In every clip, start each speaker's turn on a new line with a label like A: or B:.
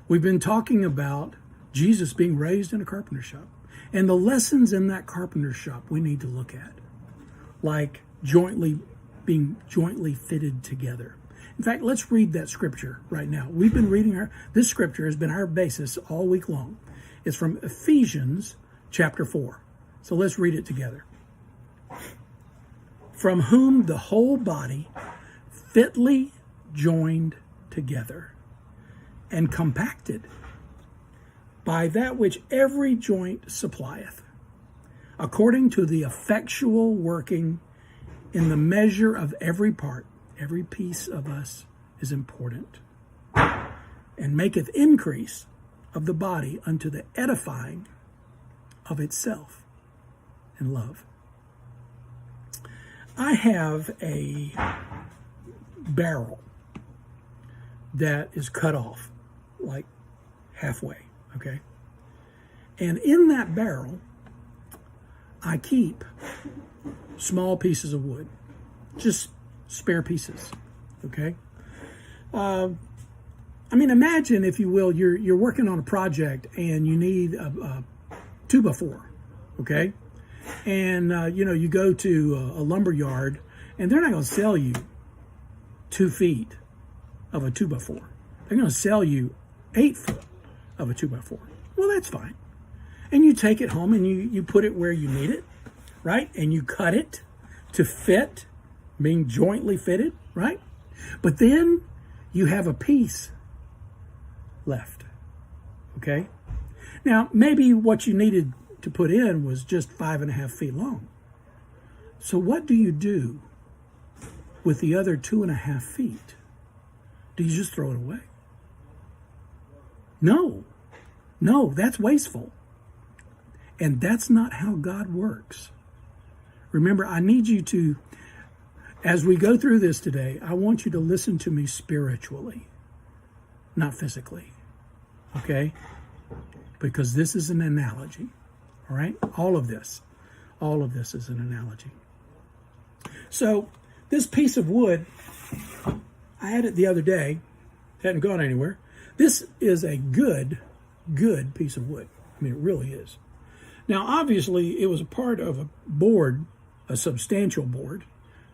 A: We've been talking about Jesus being raised in a carpenter shop and the lessons in that carpenter shop we need to look at, like being jointly fitted together. In fact, let's read that scripture right now. We've been reading this scripture has been our basis all week long. It's from Ephesians chapter 4. So let's read it together. From whom the whole body fitly joined together and compacted by that which every joint supplieth, according to the effectual working in the measure of every part. Every piece of us is important, and maketh increase of the body unto the edifying of itself in love. I have a barrel that is cut off, like halfway, okay? And in that barrel, I keep small pieces of wood, just spare pieces, okay? Imagine, if you will, you're working on a project and you need a 2x4, okay? And, you go to a lumber yard and they're not going to sell you 2 feet of a 2x4. They're going to sell you 8 foot of a 2x4. Well, that's fine. And you take it home and you put it where you need it, right? And you cut it to fit, being jointly fitted, right? But then you have a piece left, okay? Now, maybe what you needed to put in was just 5.5 feet long. So what do you do with the other 2.5 feet? Do you just throw it away? No, that's wasteful. And that's not how God works. Remember, I need you to, as we go through this today, I want you to listen to me spiritually, not physically, okay? Because this is an analogy, all right? All of this is an analogy. So this piece of wood, I had it the other day, hadn't gone anywhere. This is a good piece of wood. It really is. Now, obviously, it was a part of a board, a substantial board,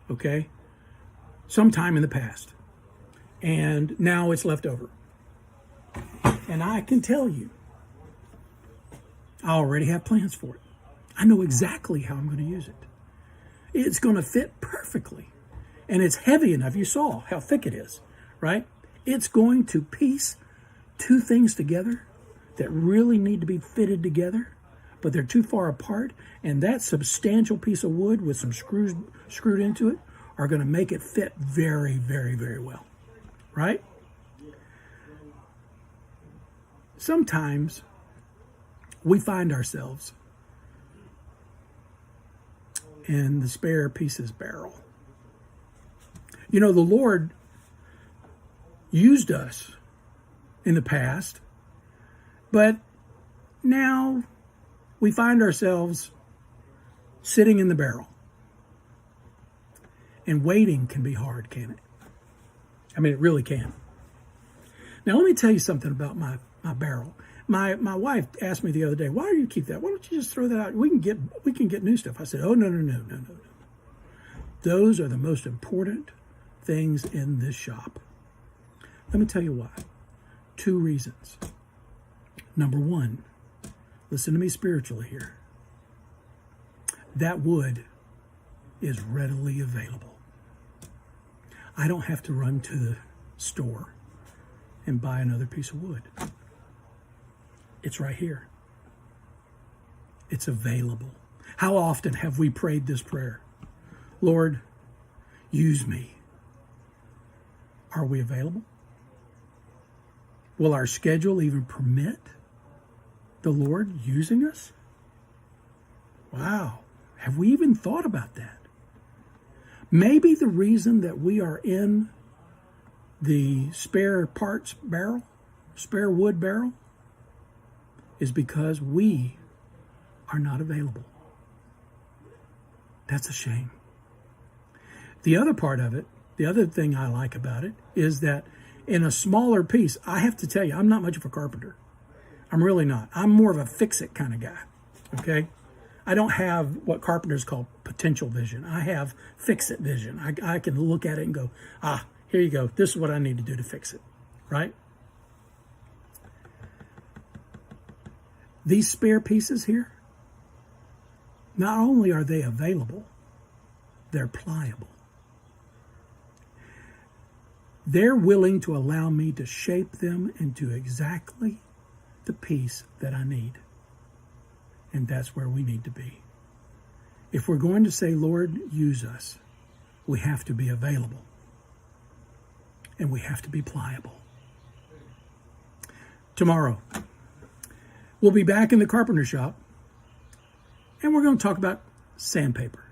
A: okay, sometime in the past. And now it's left over. And I can tell you, I already have plans for it. I know exactly how I'm going to use it. It's going to fit perfectly. And it's heavy enough. You saw how thick it is, right? It's going to piece 2 things together that really need to be fitted together, but they're too far apart. And that substantial piece of wood with some screws screwed into it are going to make it fit very, very, very well, right? Sometimes we find ourselves in the spare pieces barrel. The Lord used us in the past, but now we find ourselves sitting in the barrel. And waiting can be hard, can it? It really can. Now, let me tell you something about my barrel. My wife asked me the other day, why do you keep that? Why don't you just throw that out? We can get new stuff. I said, oh, no. Those are the most important things in this shop. Let me tell you why. 2 reasons. Number 1, listen to me spiritually here. That wood is readily available. I don't have to run to the store and buy another piece of wood. It's right here. It's available. How often have we prayed this prayer? Lord, use me. Are we available? Will our schedule even permit the Lord using us? Wow. Have we even thought about that? Maybe the reason that we are in the spare parts barrel, spare wood barrel, is because we are not available. That's a shame. The other part of it, the other thing I like about it, is that in a smaller piece, I have to tell you, I'm not much of a carpenter. I'm really not. I'm more of a fix-it kind of guy, okay? I don't have what carpenters call potential vision. I have fix-it vision. I can look at it and go, here you go. This is what I need to do to fix it, right? These spare pieces here, not only are they available, they're pliable. They're willing to allow me to shape them into exactly the piece that I need. And that's where we need to be. If we're going to say, Lord, use us, we have to be available. And we have to be pliable. Tomorrow, we'll be back in the carpenter shop, and we're going to talk about sandpaper.